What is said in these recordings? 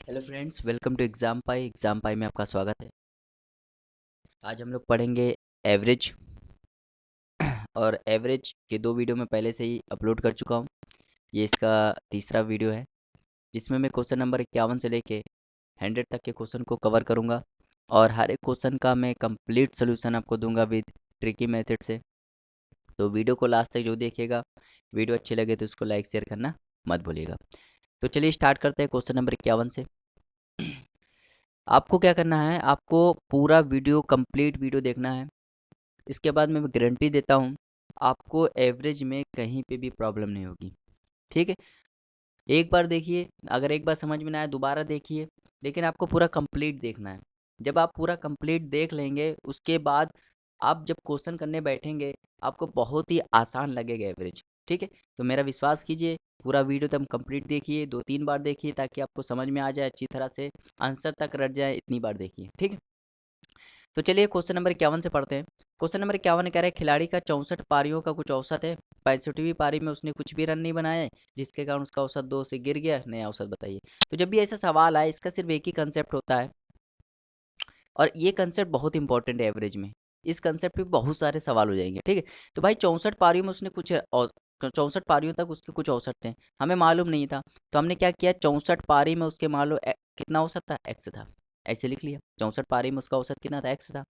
Hello friends, welcome to exam pi में आपका स्वागत है। आज हम लोग पढ़ेंगे एवरेज। और एवरेज के दो वीडियो मैं पहले से ही अपलोड कर चुका हूँ। ये इसका तीसरा वीडियो है जिसमें मैं क्वेश्चन नंबर 51 से लेके 100 तक के क्वेश्चन को कवर करूँगा। और हर एक क्वेश्चन का मैं कंप्लीट सोल्यूशन आपको दूंगा विद ट्रिकी मेथड से। तो वीडियो को लास्ट तक जो देखिएगा, वीडियो अच्छी लगे तो उसको लाइक शेयर करना मत भूलिएगा। तो चलिए स्टार्ट करते हैं क्वेश्चन नंबर 51 से। आपको क्या करना है, आपको पूरा वीडियो कंप्लीट वीडियो देखना है। इसके बाद मैं गारंटी देता हूँ आपको एवरेज में कहीं पे भी प्रॉब्लम नहीं होगी। ठीक है, एक बार देखिए, अगर एक बार समझ में ना आए दोबारा देखिए, लेकिन आपको पूरा कंप्लीट देखना है। जब आप पूरा कंप्लीट देख लेंगे उसके बाद आप जब क्वेश्चन करने बैठेंगे आपको बहुत ही आसान लगेगा एवरेज। ठीक है, तो मेरा विश्वास कीजिए, पूरा वीडियो तब कंप्लीट देखिए, 2-3 बार देखिए ताकि आपको समझ में आ जाए अच्छी तरह से, आंसर तक रट जाए, इतनी बार देखिए। ठीक है, तो चलिए क्वेश्चन नंबर 51 से पढ़ते हैं। क्वेश्चन नंबर 51 कह रहे हैं खिलाड़ी का 64 पारियों का कुछ औसत है। 65वीं पारी में उसने कुछ भी रन नहीं बनाए जिसके कारण उसका औसत 2 से गिर गया। नया औसत बताइए। तो जब भी ऐसा सवाल आए इसका सिर्फ एक ही कंसेप्ट होता है, और ये कंसेप्ट बहुत इंपॉर्टेंट है एवरेज में। इस कंसेप्ट पे बहुत सारे सवाल हो जाएंगे। ठीक है, तो भाई 64 पारियों में उसने कुछ 64 पारियों तक उसके कुछ औसत थे, हमें मालूम नहीं था। तो हमने क्या किया, 64 पारी में उसके मान लो कितना औसत था, एक्स था। ऐसे लिख लिया, 64 पारी में उसका औसत कितना था, एक्स था।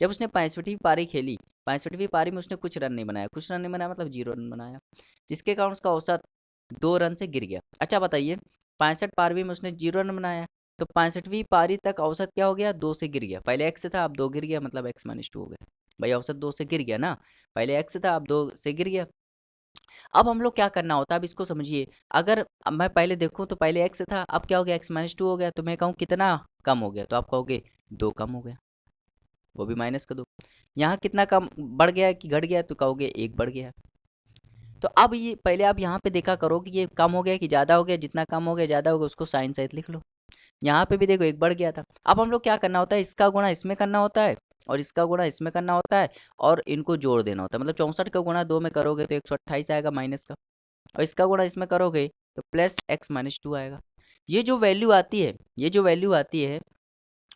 जब उसने 65वीं पारी खेली, 65वीं पारी में उसने कुछ रन नहीं बनाया, कुछ रन नहीं बनाया मतलब 0 रन बनाया, जिसके कारण उसका औसत 2 रन से गिर गया। अच्छा बताइए, 65 पारी में उसने 0 रन बनाया, तो 65वीं पारी तक औसत क्या हो गया, 2 से गिर गया। पहले एक्स था, अब 2 गिर गया, मतलब x-2 हो गया। भाई औसत 2 से गिर गया ना, पहले एक्स था अब 2 से गिर गया। अब हम लोग क्या करना होता है, अब इसको समझिए। अगर अब मैं पहले देखूं तो पहले एक्स था, अब क्या हो गया, x-2 हो गया, तो मैं कहूँ कितना कम हो गया, तो आप कहोगे 2 कम हो गया, वो भी माइनस कर दो। यहाँ कितना कम बढ़ गया कि घट गया, तो कहोगे 1 बढ़ गया। तो अब ये पहले आप यहाँ पे देखा करो कि ये कम हो गया कि ज़्यादा हो गया। जितना कम हो गया ज़्यादा हो गया उसको साइन सहित लिख लो। यहाँ पे भी देखो 1 बढ़ गया था। अब हम लोग क्या करना होता है, इसका गुणा इसमें करना होता है और इसका गुणा इसमें करना होता है, और इनको जोड़ देना होता है। मतलब 64 का गुणा 2 में करोगे तो 128 आएगा माइनस का, और इसका गुणा इसमें करोगे तो प्लस x-2 आएगा। ये जो वैल्यू आती है, ये जो वैल्यू आती है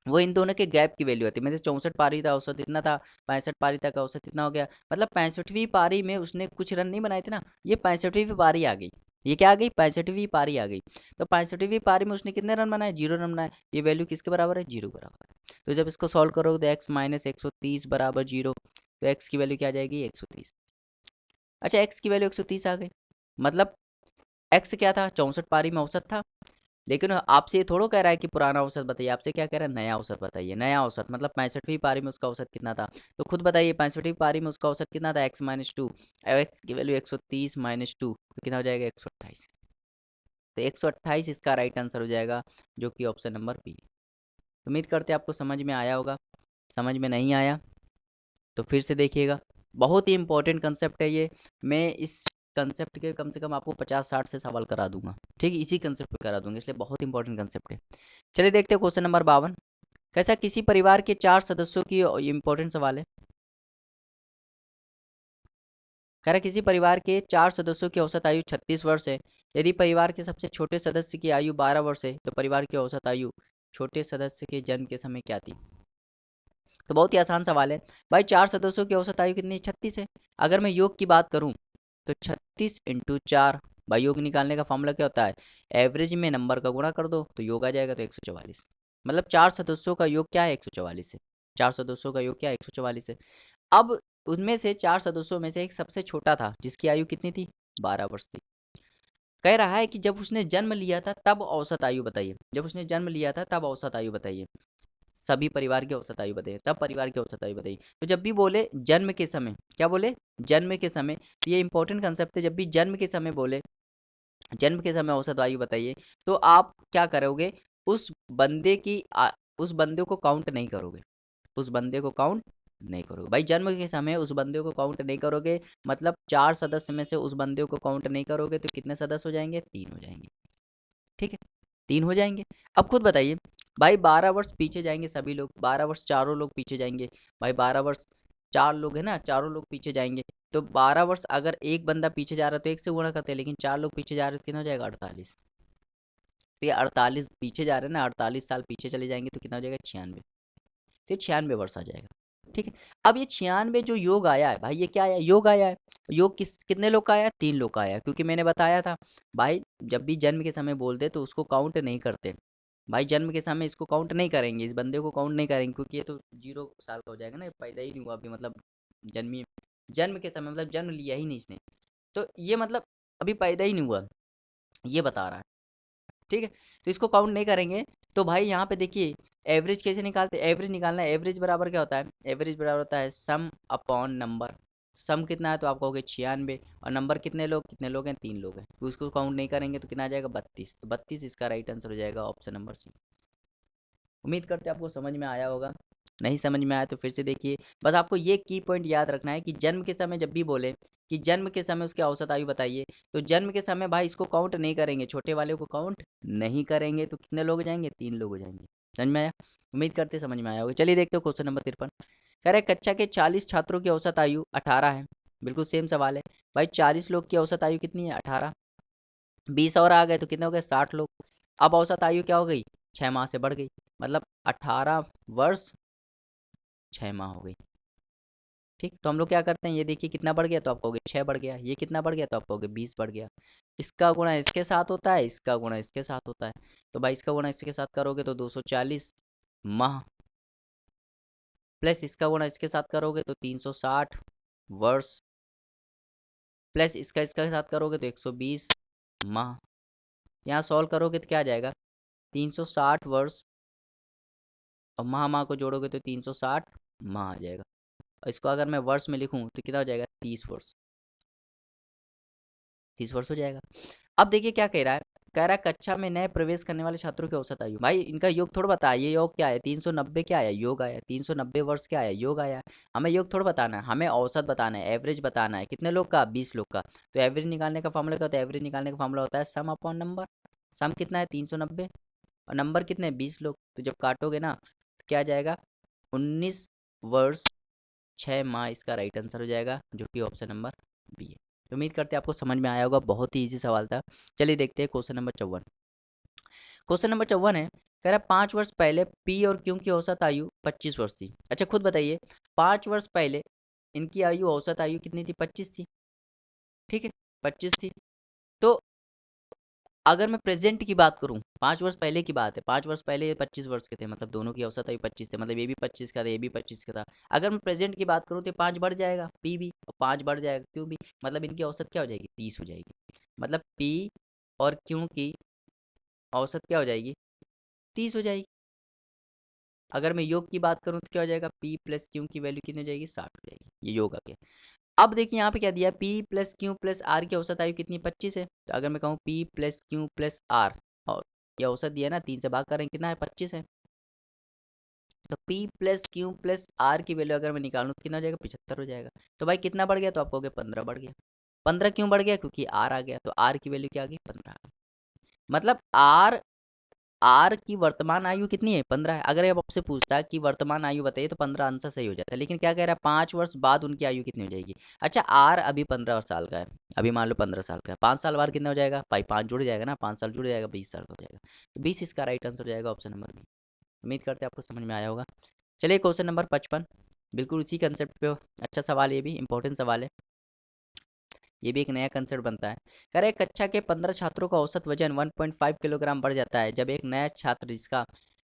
वो इन दोनों के गैप की वैल्यू आती है। मतलब 64 पारी था औसत इतना था, 65 पारी तक का औसत इतना हो गया, मतलब 65वीं पारी में उसने कुछ रन नहीं बनाए थे ना, ये 65वीं पारी आ गई। ये क्या आ गई, 65वीं पारी आ गई। तो 65वीं पारी में उसने कितने रन बनाए, 0 रन बनाए। ये वैल्यू किसके बराबर है, 0 बराबर है। तो जब इसको सॉल्व करोगे तो x-130 बराबर 0, तो x की वैल्यू क्या आ जाएगी, 130। अच्छा, x की वैल्यू 130 आ गई, मतलब x क्या था, 64 पारी में औसत था। लेकिन आपसे ये थोड़ो कह रहा है कि पुराना औसत बताइए, आपसे क्या कह रहा है, नया औसत बताइए। नया औसत मतलब 65वीं पारी में उसका औसत कितना था, तो खुद बताइए 65वीं पारी में उसका औसत कितना था, x-2। x की वैल्यू 130 माइनस 2 तो कितना हो जाएगा, 128। तो 128 इसका राइट आंसर हो जाएगा, जो कि ऑप्शन नंबर बी। उम्मीद करते हैं आपको समझ में आया होगा। समझ में नहीं आया तो फिर से देखिएगा, बहुत ही इंपॉर्टेंट कंसेप्ट है ये। मैं इस कंसेप्ट के कम से कम आपको 50-60 से सवाल करा दूंगा। ठीक है, इसी कंसेप्ट पे करा दूंगा, इसलिए बहुत इंपॉर्टेंट कंसेप्ट है। चलिए देखते हैं क्वेश्चन नंबर 52। कैसा, किसी परिवार के 4 सदस्यों की, इंपॉर्टेंट सवाल है। कह रहा है किसी परिवार के 4 सदस्यों की औसत आयु 36 वर्ष है। यदि परिवार के सबसे छोटे सदस्य की आयु 12 वर्ष है तो परिवार की औसत आयु छोटे सदस्य के जन्म के समय क्या थी। तो बहुत ही आसान सवाल है भाई, 4 सदस्यों की औसत आयु कितनी, 36 है। अगर मैं योग की बात करूं तो 36 × 4, भाई योग निकालने का फॉर्मूला क्या होता है, एवरेज में नंबर का गुणा कर दो तो योग आ जाएगा, तो 144। मतलब 4 सदस्यों का योग क्या है, 144 है। 4 सदस्यों का योग क्या है, 144 है। अब उनमें से 4 सदस्यों में से एक सबसे छोटा था जिसकी आयु कितनी थी, 12 वर्ष थी। कह रहा है कि जब उसने जन्म लिया था तब औसत आयु बताइए, जब उसने जन्म लिया था तब औसत आयु बताइए, सभी परिवार की औसत आयु बताइए, तब परिवार की औसत आयु बताइए। तो जब भी बोले जन्म के समय, क्या बोले, जन्म के समय, तो ये इंपॉर्टेंट कंसेप्ट है। जब भी जन्म के समय बोले, जन्म के समय औसत आयु बताइए, तो आप क्या करोगे, उस बंदे की उस बंदे को काउंट नहीं करोगे, उस बंदे को काउंट नहीं करोगे। भाई जन्म के समय उस बंदे को काउंट नहीं करोगे, मतलब 4 सदस्य में से उस बंदे को काउंट नहीं करोगे, तो कितने सदस्य हो जाएंगे, 3 हो जाएंगे। ठीक है, 3 हो जाएंगे। अब खुद बताइए, भाई 12 वर्ष पीछे जाएंगे सभी लोग, 12 वर्ष चारों लोग पीछे जाएंगे। भाई 12 वर्ष 4 लोग है ना, चारों लोग पीछे जाएंगे। तो 12 वर्ष अगर एक बंदा पीछे जा रहा है तो 1 से गुणा करते हैं, लेकिन 4 लोग पीछे जा रहे हैं तो कितना हो जाएगा, 48। तो ये 48 पीछे जा रहे हैं ना, 48 साल पीछे चले जाएंगे तो कितना हो जाएगा 96। तो ये 96 वर्ष आ जाएगा। ठीक है, अब ये 96 जो योग आया है भाई, ये क्या आया, योग आया है। योग कितने लोग का आया, 3 लोग का आया, क्योंकि मैंने बताया था भाई जब भी जन्म के समय बोलते तो उसको काउंट नहीं करते भाई, जन्म के समय इसको काउंट नहीं करेंगे, इस बंदे को काउंट नहीं करेंगे, क्योंकि ये तो 0 साल का हो जाएगा ना, ये पैदा ही नहीं हुआ अभी, मतलब जन्मी जन्म के समय मतलब जन्म लिया ही नहीं इसने, तो ये मतलब अभी पैदा ही नहीं हुआ, ये बता रहा है। ठीक है, तो इसको काउंट नहीं करेंगे। तो भाई यहाँ पे देखिए एवरेज कैसे निकालते हैं, एवरेज निकालना है, एवरेज बराबर क्या होता है, एवरेज बराबर होता है सम अपॉन नंबर। सम कितना है तो आप कहोगे 96, और नंबर कितने लोग हैं, 3 लोग हैं, तो उसको काउंट नहीं करेंगे तो कितना आ जाएगा 32, तो 32 इसका राइट आंसर हो जाएगा ऑप्शन नंबर सी। उम्मीद करते हैं आपको समझ में आया होगा, नहीं समझ में आया तो फिर से देखिए। बस आपको ये की पॉइंट याद रखना है कि जन्म के समय जब भी बोले कि जन्म के समय उसकी औसत आयु बताइए, तो जन्म के समय भाई इसको काउंट नहीं करेंगे, छोटे वाले को काउंट नहीं करेंगे, तो कितने लोग हो जाएंगे, 3 लोग हो जाएंगे। समझ में आया, उम्मीद करते समझ में आया होगा। चलिए देखते हो क्वेश्चन नंबर 53। कह रहे कक्षा के 40 छात्रों की औसत आयु 18 है। बिल्कुल सेम सवाल है भाई, 40 लोग की औसत आयु कितनी है 18, 20 और आ गए तो कितने हो गए 60 लोग। अब औसत आयु क्या हो गई, 6 माह से बढ़ गई, मतलब 18 वर्ष 6 माह हो गई। ठीक, तो हम लोग क्या करते हैं, ये देखिए कितना बढ़ गया तो आप कहोगे 6 बढ़ गया, ये कितना बढ़ गया तो आप कहोगे 20 बढ़ गया। इसका गुणा इसके साथ होता है, इसका गुणा इसके साथ होता है, तो भाई इसका गुणा इसके साथ करोगे तो 240 माह, प्लस इसका गुणा इसके साथ करोगे तो 360 वर्ष, प्लस इसका इसके साथ करोगे तो 120 माह। यहाँ सॉल्व करोगे तो क्या आ जाएगा, 360 वर्ष और माह माह को जोड़ोगे तो 360 माह आ जाएगा, और इसको अगर मैं वर्ष में लिखूं तो कितना हो जाएगा 30 वर्ष, 30 वर्ष हो जाएगा। अब देखिए क्या कह रहा है, कह रहा है कक्षा में नए प्रवेश करने वाले छात्रों की औसत आयु, भाई इनका योग थोड़ा बताया, ये योग क्या है 390 क्या आया, योग आया, 390 वर्ष क्या आया, योग आया। हमें योग थोड़ा बताना है, हमें औसत बताना है, एवरेज बताना है, कितने लोग का, 20 लोग का। तो एवरेज निकालने का फॉर्मूला क्या होता है, एवरेज निकालने का फॉर्मूला होता है सम अपॉन नंबर। सम कितना है 390, और नंबर कितने हैं 20 लोग, तो जब काटोगे ना तो क्या आ जाएगा 19 वर्ष 6 माह, इसका राइट आंसर हो जाएगा, जो कि ऑप्शन नंबर बी है। तो उम्मीद करते हैं आपको समझ में आया होगा, बहुत ही इजी सवाल था। चलिए देखते हैं क्वेश्चन नंबर 54। क्वेश्चन नंबर 54 है, कह रहा है 5 वर्ष पहले पी और क्यू की औसत आयु 25 वर्ष थी। अच्छा खुद बताइए, 5 वर्ष पहले इनकी आयु, औसत आयु कितनी थी, 25 थी। ठीक है, 25 थी। तो अगर मैं प्रेजेंट की बात करूं, 5 वर्ष पहले की बात है, 5 वर्ष पहले ये 25 वर्ष के थे, मतलब दोनों की औसत आयु 25 थे, मतलब ये भी 25 का था, ये भी 25 का था। अगर मैं प्रेजेंट की बात करूं तो 5 बढ़ जाएगा, पी भी, और 5 बढ़ जाएगा क्यू भी, मतलब इनकी औसत क्या हो जाएगी 30 हो जाएगी, मतलब पी और क्यू की औसत क्या हो जाएगी 30 हो जाएगी। अगर मैं योग की बात करूं तो क्या हो जाएगा, पी प्लस क्यू की वैल्यू कितनी हो जाएगी 60 हो जाएगी, ये योग आ गया। अब देखिए यहाँ पे क्या दिया, P plus Q plus R की औसत आयु कितनी 25 है, तो अगर मैं कहूँ P plus Q plus R, और ये औसत दिया ना 3 से भाग करें कितना है 25 है, तो P plus Q plus R की वैल्यू अगर मैं निकालूँ तो कितना हो जाएगा 75 हो जाएगा। तो भाई कितना बढ़ गया, तो आप कहोगे 15 बढ़ गया। 15 क्यों बढ़ गया, क्योंकि आर आ गया, तो आर की वैल्यू क्या आ गई 15 आ गई। मतलब आर आर की वर्तमान आयु कितनी है 15 है। अगर अब आपसे पूछता है कि वर्तमान आयु बताइए तो 15 आंसर सही हो जाता है, लेकिन क्या कह रहा है 5 वर्ष बाद उनकी आयु कितनी हो जाएगी। अच्छा आर अभी 15 साल का है, अभी मान लो 15 साल का है, 5 साल बाद कितना हो जाएगा भाई, 5 जुड़ जाएगा ना, 5 साल जुड़ जाएगा 20 साल का हो जाएगा, तो 20 इसका राइट आंसर हो जाएगा ऑप्शन नंबर बी। उम्मीद करते हैं आपको समझ में आया होगा। चलिए क्वेश्चन नंबर 55, बिल्कुल उसी कंसेप्ट पे अच्छा सवाल, ये भी इंपॉर्टेंट सवाल है, ये भी एक नया कंसेप्ट बनता है। कह रहे कक्षा के 15 छात्रों का औसत वजन 1.5 किलोग्राम बढ़ जाता है जब एक नया छात्र जिसका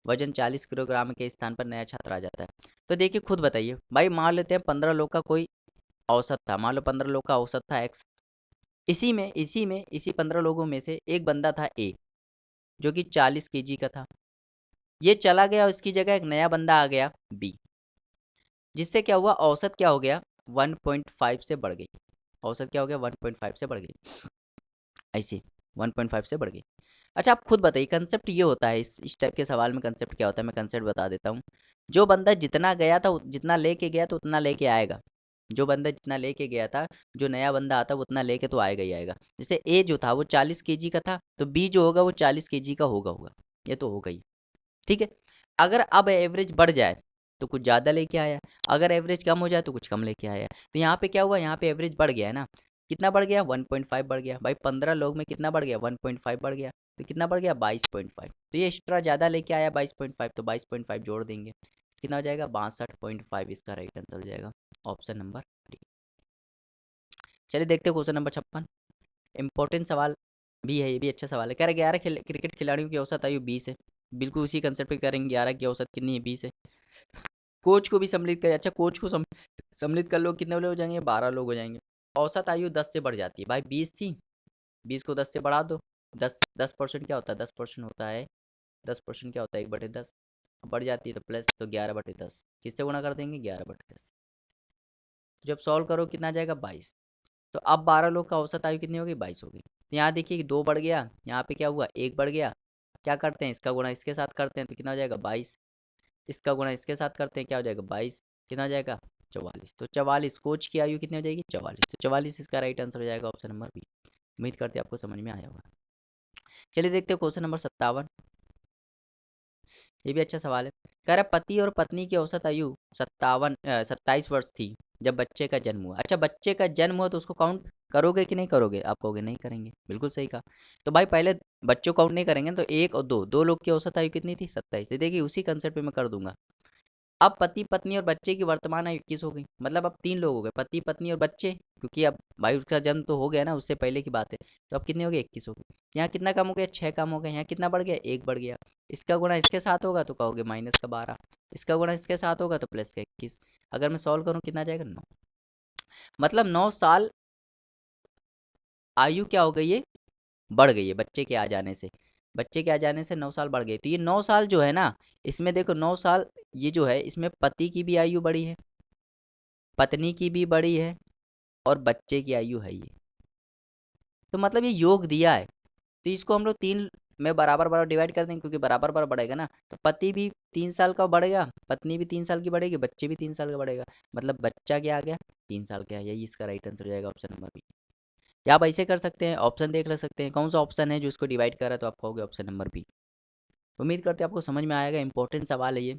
वजन 40 किलोग्राम के स्थान पर नया छात्र आ जाता है। तो देखिए खुद बताइए भाई, मान लेते हैं 15 लोग का कोई औसत था, मान लो 15 लोग का औसत था एक्स, इसी 15 लोगों में से एक बंदा था ए, जो कि 40 केजी का था, ये चला गया और इसकी जगह एक नया बंदा आ गया बी, जिससे क्या हुआ, औसत क्या हो गया 1.5 से बढ़ गई, औसत क्या हो गया 1.5 से बढ़ गई, ऐसे 1.5 से बढ़ गई। अच्छा आप खुद बताइए, कंसेप्ट ये होता है इस टाइप के सवाल में, कंसेप्ट क्या होता है मैं कंसेप्ट बता देता हूँ। जो बंदा जितना गया था, जितना लेके गया तो उतना लेके आएगा, जो बंदा जितना लेके गया था, जो नया बंदा आता है वो उतना लेके तो आएगा ही आएगा। जैसे ए जो था वो 40 केजी का था, तो बी जो होगा वो 40 केजी का होगा, ये तो होगा ही। ठीक है, अगर अब एवरेज बढ़ जाए तो कुछ ज़्यादा लेके आया, अगर एवरेज कम हो जाए तो कुछ कम लेके आया, तो यहाँ पे क्या हुआ, यहाँ पे एवरेज बढ़ गया है ना, कितना बढ़ गया 1.5 बढ़ गया भाई, 15 लोग में कितना बढ़ गया 1.5 बढ़ गया, तो कितना बढ़ गया 22.5। तो ये एक्स्ट्रा ज़्यादा लेके आया 22.5, तो 22.5 जोड़ देंगे, कितना हो जाएगा 62.5। इसका राइट आंसर हो जाएगा ऑप्शन नंबर डी। चलिए देखते हैं क्वेश्चन नंबर 56। इंपॉर्टेंट सवाल भी है, ये भी अच्छा सवाल है। कह रहे 11 क्रिकेट खिलाड़ियों की औसत आयु 20 है। बिल्कुल उसी कंसेप्ट पे करेंगे, 11 की औसत कितनी है 20 है। कोच को भी सम्मिलित करें, अच्छा कोच को सम्मिलित कर लो, कितने लोग हो जाएंगे 12 लोग हो जाएंगे। औसत आयु 10 से बढ़ जाती है भाई, 20 थी, 20 को 10 से बढ़ा दो, 10% क्या होता है, 10% होता है, 10% क्या होता है 1/10, बढ़ जाती है तो प्लस, तो 11/10 किससे गुणा कर देंगे 11/10। जब सॉल्व करो कितना आ जाएगा 22। तो अब 12 लोग का औसत आयु कितनी होगी 22 होगी। तो यहाँ देखिए कि 2 बढ़ गया, यहाँ पे क्या हुआ 1 बढ़ गया, क्या करते हैं इसका गुणा इसके साथ करते हैं तो कितना हो जाएगा 22, इसका गुणा इसके साथ करते हैं क्या हो जाएगा 22, कितना हो जाएगा 44। तो 44 कोच की आयु कितनी हो जाएगी 44, तो 44 इसका राइट आंसर हो जाएगा ऑप्शन नंबर बी। उम्मीद करते हैं आपको समझ में आया होगा। चलिए देखते हैं क्वेश्चन नंबर 57। ये भी अच्छा सवाल है। कह रहा पति और पत्नी की औसत आयु 27 वर्ष थी जब बच्चे का जन्म हुआ। अच्छा बच्चे का जन्म हुआ तो उसको काउंट करोगे कि नहीं करोगे, आप कहोगे नहीं करेंगे, बिल्कुल सही कहा। तो भाई पहले बच्चों काउंट नहीं करेंगे, तो 1 और 2, 2 लोग की औसत आयु कितनी थी 27। तो देखिए उसी कंसेप्ट पे मैं कर दूंगा। अब पति पत्नी और बच्चे की वर्तमान आयु 21 हो गई, मतलब अब 3 लोग हो गए, पति पत्नी और बच्चे, क्योंकि अब भाई उसका जन्म तो हो गया ना, उससे पहले की बात है। तो अब कितने हो गए 21 हो गए। यहाँ कितना कम हो गया 6 कम हो गए, यहाँ कितना बढ़ गया 1 बढ़ गया। इसका गुणा इसके साथ होगा तो कहोगे माइनस का 12, इसका गुणा इसके साथ होगा तो प्लस का 21। अगर मैं सॉल्व करूँ कितना आ जाएगा 9, मतलब 9 साल आयु क्या हो गई है, बढ़ गई है बच्चे के आ जाने से। बच्चे के आ जाने से 9 साल बढ़ गई। तो ये 9 साल जो है ना, इसमें देखो 9 साल ये जो है, इसमें पति की भी आयु बढ़ी है, पत्नी की भी बढ़ी है, और बच्चे की आयु है ये। तो मतलब ये योग दिया है, तो इसको हम लोग 3 में बराबर बराबर डिवाइड कर देंगे, क्योंकि बराबर बराबर बढ़ेगा ना। तो पति भी 3 साल का बढ़ेगा, पत्नी भी 3 साल की बढ़ेगी, बच्चे भी 3 साल का बढ़ेगा, मतलब बच्चा क्या आ गया 3 साल का। यही इसका राइट आंसर हो जाएगा ऑप्शन नंबर बी। या आप ऐसे कर सकते हैं, ऑप्शन देख ले सकते हैं कौन सा ऑप्शन है जो इसको डिवाइड कर रहा है, तो आप कहोगे ऑप्शन नंबर बी। उम्मीद करते हैं आपको समझ में आएगा, इंपॉर्टेंट सवाल है ये,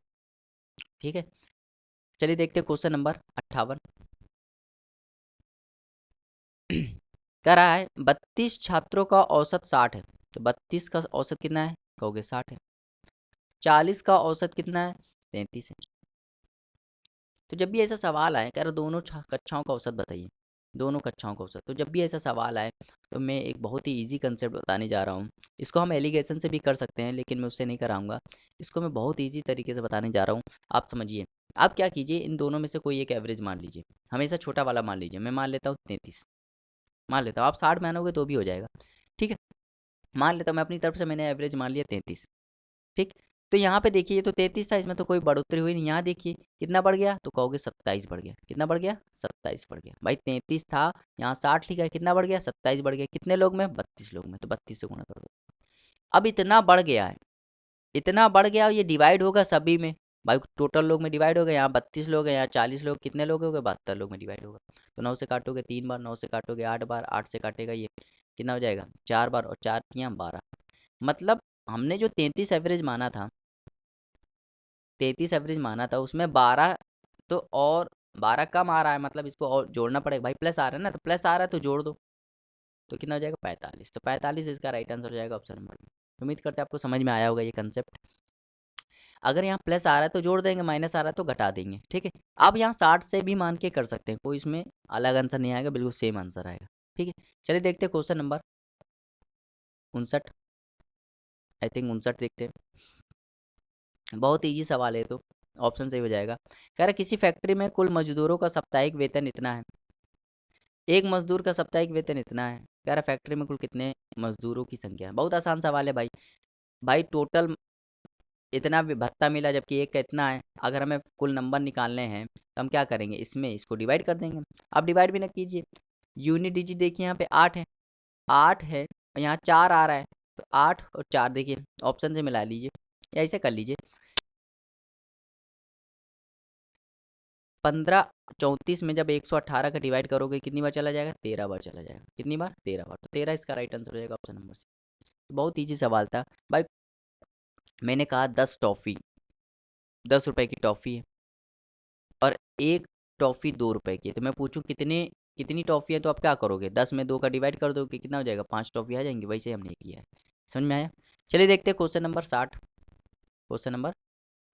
ठीक है। चलिए देखते हैं क्वेश्चन नंबर 58। कह रहा है 32 छात्रों का औसत 60 है, तो 32 का औसत कितना है, कहोगे 60 है। 40 का औसत कितना है 33 है। तो जब भी ऐसा सवाल आए, कह रहा दोनों कक्षाओं का औसत बताइए, दोनों कक्षाओं का औसत, तो जब भी ऐसा सवाल आए तो मैं एक बहुत ही इजी कंसेप्ट बताने जा रहा हूँ। इसको हम एलिगेशन से भी कर सकते हैं, लेकिन मैं उससे नहीं कराऊंगा, इसको मैं बहुत ईजी तरीके से बताने जा रहा हूँ। आप समझिए, आप क्या कीजिए, इन दोनों में से कोई एक एवरेज मान लीजिए, हमेशा छोटा वाला मान लीजिए। मैं मान लेता हूँ 33, मान लेता हूँ, आप 60 मानोगे तो भी हो जाएगा, ठीक है। मान लेता हूँ मैं अपनी तरफ से, मैंने एवरेज मान लिया 33, ठीक। तो यहाँ पे देखिए ये तो 33 था, इसमें तो कोई बढ़ोतरी हुई नहीं। यहाँ देखिए कितना बढ़ गया, तो कहोगे 27 बढ़ गया। कितना बढ़ गया 27 बढ़ गया भाई, 33 था, यहाँ 60 लिखा है, कितना बढ़ गया 27 बढ़ गया। कितने लोग में 32 लोग में, तो 32 से गुणा कर दो। अब इतना बढ़ गया है, इतना बढ़ गया, ये डिवाइड होगा सभी में भाई, टोटल लोग में डिवाइड होगा। यहाँ 32 लोग हैं, यहाँ 40 लोग, कितने लोग हो गए 72 लोग में डिवाइड होगा। तो 9 से काटोगे 3 बार, 9 से काटोगे 8 बार, 8 से काटेगा ये, कितना हो जाएगा 4 बार, और 4 यहाँ 12। मतलब हमने जो 33 एवरेज माना था, 33 एवरेज माना था, उसमें 12 तो और 12 कम आ रहा है, मतलब इसको और जोड़ना पड़ेगा भाई, प्लस आ रहा है ना, तो प्लस आ रहा है तो जोड़ दो, तो कितना हो जाएगा 45। तो 45 इसका राइट आंसर हो जाएगा ऑप्शन नंबर बी। उम्मीद करते हैं आपको समझ में आया होगा ये कंसेप्ट। अगर यहाँ प्लस आ रहा है तो जोड़ देंगे, माइनस आ रहा है तो घटा देंगे, ठीक है। आप यहाँ 60 से भी मान के कर सकते हैं, कोई इसमें अलग आंसर नहीं आएगा, बिल्कुल सेम आंसर आएगा, ठीक है। चलिए देखते हैं क्वेश्चन नंबर 59, आई थिंक 59 देखते हैं। बहुत ईजी सवाल है, तो ऑप्शन सही हो जाएगा। कह रहा किसी फैक्ट्री में कुल मजदूरों का साप्ताहिक वेतन इतना है, एक मजदूर का साप्ताहिक वेतन इतना है। कह रहा फैक्ट्री में कुल कितने मजदूरों की संख्या है। बहुत आसान सवाल है भाई। भाई टोटल इतना भत्ता मिला, जबकि एक का इतना है, अगर हमें कुल नंबर निकालने हैं तो हम क्या करेंगे, इसमें इसको डिवाइड कर देंगे। आप डिवाइड भी ना कीजिए, यूनिट डिजिट देखिए यहाँ पे 8 है, 8 है, और यहाँ 4 आ रहा है, तो 8 और 4 देखिए ऑप्शन से मिला लीजिए, या ऐसे कर लीजिए। 15 34 में जब 118 का डिवाइड करोगे कितनी बार चला जाएगा, 13 बार चला जाएगा। कितनी बार 13 बार, तो 13 इसका राइट आंसर हो जाएगा ऑप्शन नंबर सी। बहुत ईजी सवाल था भाई। मैंने कहा 10 टॉफ़ी, 10 रुपए की टॉफ़ी है, और एक टॉफ़ी 2 रुपए की है, तो मैं पूछूं कितने कितनी टॉफ़ी है, तो आप क्या करोगे, 10 में 2 का डिवाइड कर दोगे, कितना हो जाएगा 5 टॉफ़ी आ जाएंगी। वैसे हमने किया है, समझ में आया? चलिए देखते हैं क्वेश्चन नंबर 60। क्वेश्चन नंबर